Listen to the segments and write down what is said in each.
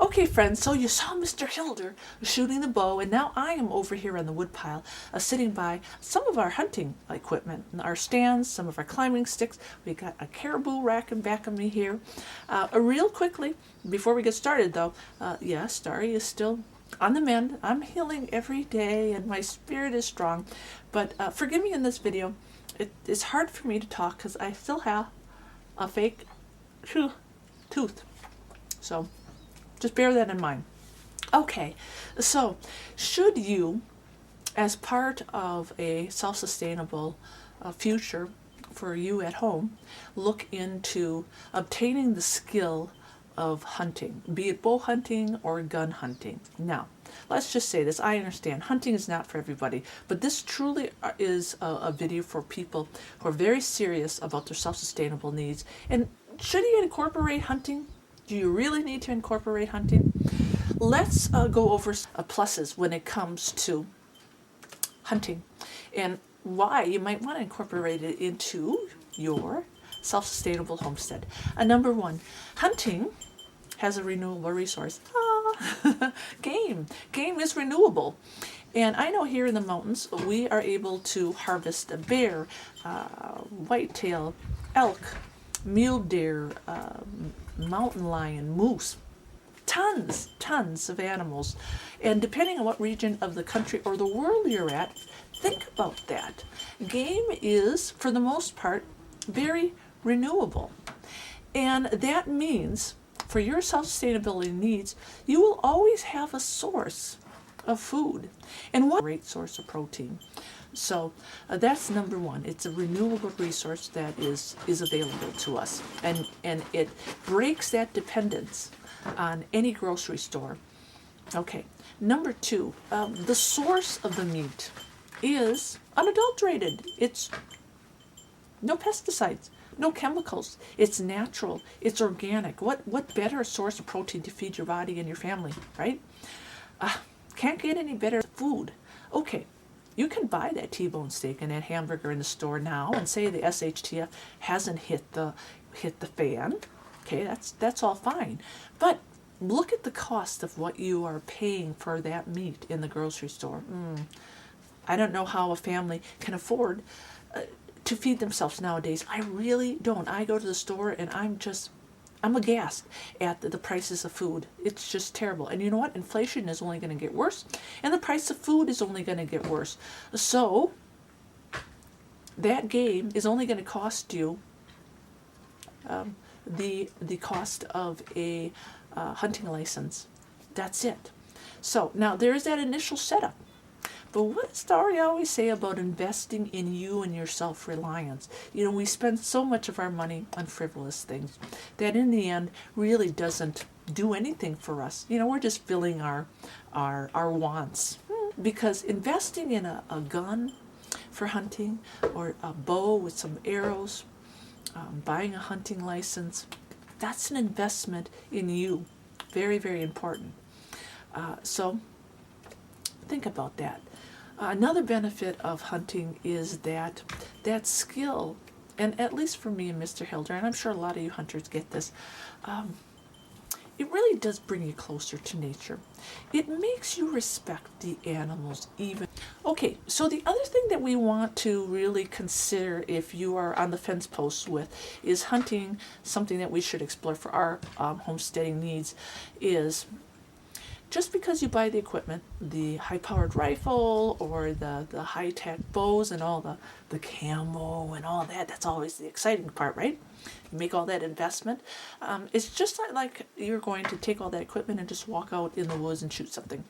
Okay, friends, so you saw Mr. Hilder shooting the bow, and now I am over here on the woodpile, sitting by some of our hunting equipment, our stands, some of our climbing sticks. We got a caribou rack in back of me here. Real quickly, before we get started though, yes, Starry is still on the mend. I'm healing every day, and my spirit is strong. But forgive me in this video. It's hard for me to talk because I still have a fake tooth. So just bear that in mind. Okay, so should you, as part of a self-sustainable future for you at home, look into obtaining the skill of hunting, be it bow hunting or gun hunting? Now, let's just say this. I understand hunting is not for everybody, but this truly is a video for people who are very serious about their self-sustainable needs. And should you incorporate hunting? Do you really need to incorporate hunting? Let's go over pluses when it comes to hunting and why you might want to incorporate it into your self-sustainable homestead. Number one, hunting has a renewable resource. Game is renewable. And I know here in the mountains, we are able to harvest a bear, whitetail, elk, mule deer, mountain lion, moose, tons of animals. And depending on what region of the country or the world you're at, think about that. Game is, for the most part, very renewable. And that means for your self-sustainability needs, you will always have a source of food. And what a great source of protein. So that's number one. It's a renewable resource that is available to us, and it breaks that dependence on any grocery store. Okay, number two, the source of the meat is unadulterated. It's no pesticides, no chemicals. It's natural. It's organic. What better source of protein to feed your body and your family, right? Can't get any better food. Okay. You can buy that T-bone steak and that hamburger in the store now and say the SHTF hasn't hit the fan. Okay, that's all fine. But look at the cost of what you are paying for that meat in the grocery store. I don't know how a family can afford to feed themselves nowadays. I really don't. I go to the store and I'm aghast at the prices of food. It's just terrible. And you know what? Inflation is only going to get worse, and the price of food is only going to get worse. So that game is only going to cost you the cost of a hunting license. That's it. So now there's that initial setup. But what does Starry always say about investing in you and your self-reliance? You know, we spend so much of our money on frivolous things that in the end really doesn't do anything for us. You know, we're just filling our wants. Because investing in a gun for hunting, or a bow with some arrows, buying a hunting license, that's an investment in you. Very, very important. So think about that. Another benefit of hunting is that skill, and at least for me and Mr. Hilder, and I'm sure a lot of you hunters get this, it really does bring you closer to nature. It makes you respect the animals even. Okay, so the other thing that we want to really consider if you are on the fence posts with is hunting, something that we should explore for our homesteading needs, is just because you buy the equipment, the high-powered rifle or the high-tech bows and all the camo and all that, that's always the exciting part, right? You make all that investment. It's just like you're going to take all that equipment and just walk out in the woods and shoot something.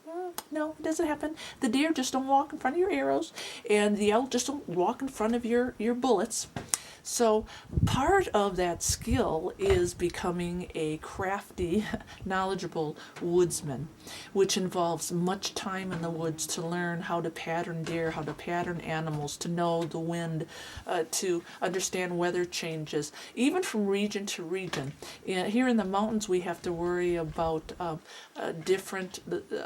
No, it doesn't happen. The deer just don't walk in front of your arrows, and the elk just don't walk in front of your bullets. So part of that skill is becoming a crafty, knowledgeable woodsman, which involves much time in the woods to learn how to pattern deer, how to pattern animals, to know the wind, to understand weather changes, even from region to region. Here in the mountains, we have to worry about different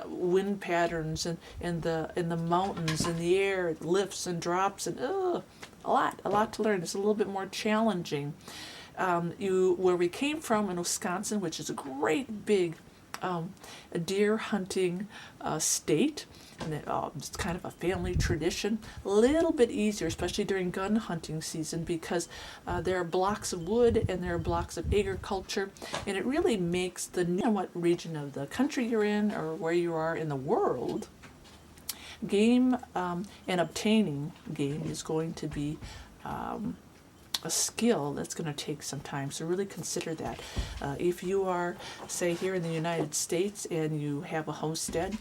wind patterns in the mountains, in the air. It lifts and drops, and a lot to learn. It's a little bit more challenging. Where we came from in Wisconsin, which is a great big a deer hunting state, and it's kind of a family tradition. A little bit easier, especially during gun hunting season, because there are blocks of wood and there are blocks of agriculture, and it really makes the what region of the country you're in or where you are in the world. Game and obtaining game is going to be a skill that's going to take some time, so really consider that. If you are, say, here in the United States and you have a homestead,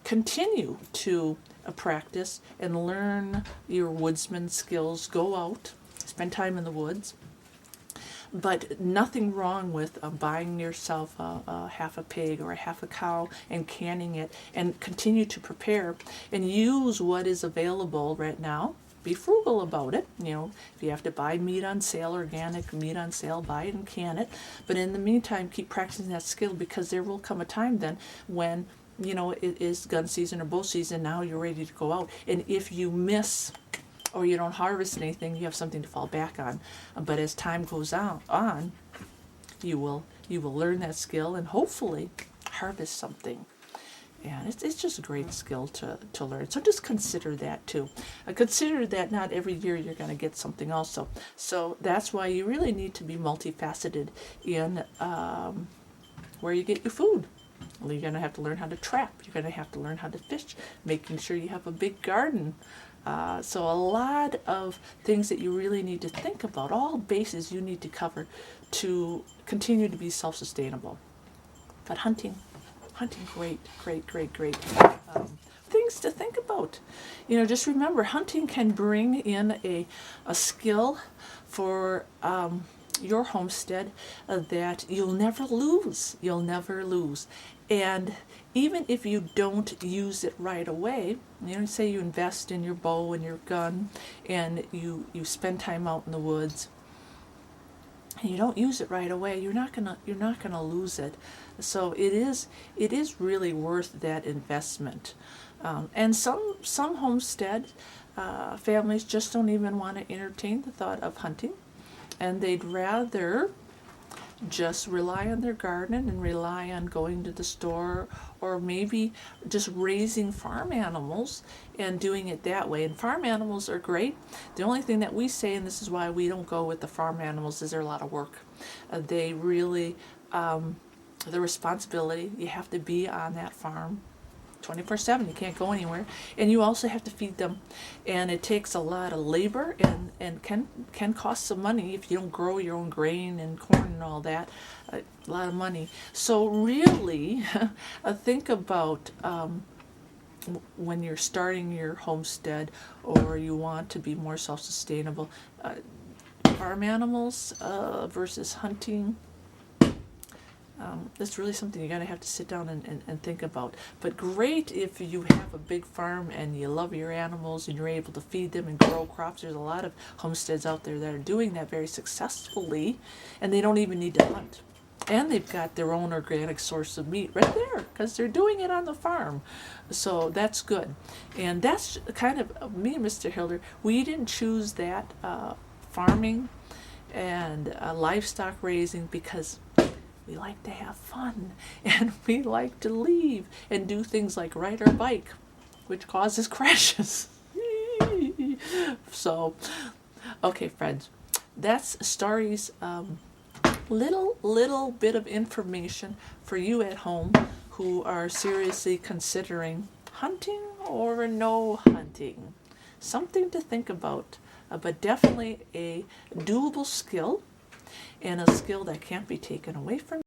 continue to practice and learn your woodsman skills. Go out, spend time in the woods, but nothing wrong with buying yourself a half a pig or a half a cow and canning it, and continue to prepare and use what is available right now. Be frugal about it. You know, if you have to buy meat on sale, organic meat on sale, buy it and can it. But in the meantime, keep practicing that skill, because there will come a time then when, you know, it is gun season or bow season. Now you're ready to go out. And if you miss or you don't harvest anything, you have something to fall back on. But as time goes on, you will learn that skill and hopefully harvest something. And it's just a great skill to learn. So just consider that too. Consider that not every year you're going to get something also. So that's why you really need to be multifaceted in where you get your food. Well, you're going to have to learn how to trap. You're going to have to learn how to fish, making sure you have a big garden. So a lot of things that you really need to think about, all bases you need to cover to continue to be self-sustainable. But hunting, great. Things to think about. You know, just remember, hunting can bring in a skill for your homestead that you'll never lose. And even if you don't use it right away, you know, say you invest in your bow and your gun and you spend time out in the woods, and you don't use it right away, you're not gonna lose it. So it is really worth that investment. And some homestead families just don't even want to entertain the thought of hunting, and they'd rather just rely on their garden and rely on going to the store, or maybe just raising farm animals and doing it that way. And farm animals are great. The only thing that we say, and this is why we don't go with the farm animals, is they're a lot of work. They really, the responsibility, you have to be on that farm 24/7. You can't go anywhere, and you also have to feed them, and it takes a lot of labor and can cost some money if you don't grow your own grain and corn and all that. A lot of money. So really, think about when you're starting your homestead or you want to be more self-sustainable, farm animals versus hunting. That's really something you're going to have to sit down and think about. But great if you have a big farm and you love your animals and you're able to feed them and grow crops. There's a lot of homesteads out there that are doing that very successfully, and they don't even need to hunt. And they've got their own organic source of meat right there because they're doing it on the farm. So that's good. And that's kind of me and Mr. Hilder. We didn't choose that farming and livestock raising because we like to have fun, and we like to leave and do things like ride our bike, which causes crashes. So, okay, friends, that's Starry's little bit of information for you at home who are seriously considering hunting or no hunting. Something to think about, but definitely a doable skill, and a skill that can't be taken away from you.